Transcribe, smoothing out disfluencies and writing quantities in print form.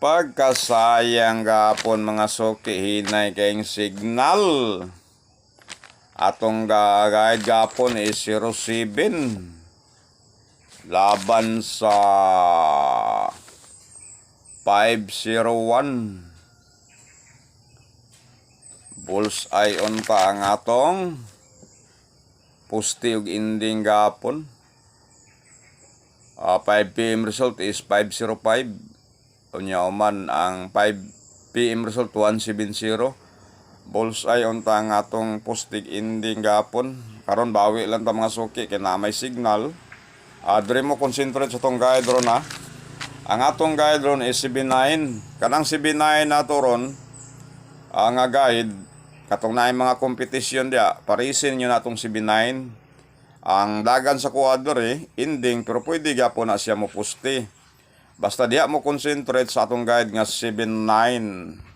Pagkasayang gapon mga suki, hinay kayong signal. Atong guide gapon is 07 laban sa 501. Bullseye on pa ang atong pusti ug ending gapon. 5 PM result is 505. Unya man ang 5 PM result 170. Bullseye on ta ang atong postig ending gapon. Karon bawi lang ta mga suki kay na may signal. Dre mo concentrate sa tong guide ron ha. Ang atong guide ron is 79. Kanang 79 nato ron ang guide katong naay mga kompetisyon dia, parisin nyo natong 79. Ang dagan sa kuadre ending pero pwede gyapon na siya mo poste. Basta diha mo concentrate sa atong guide nga 79.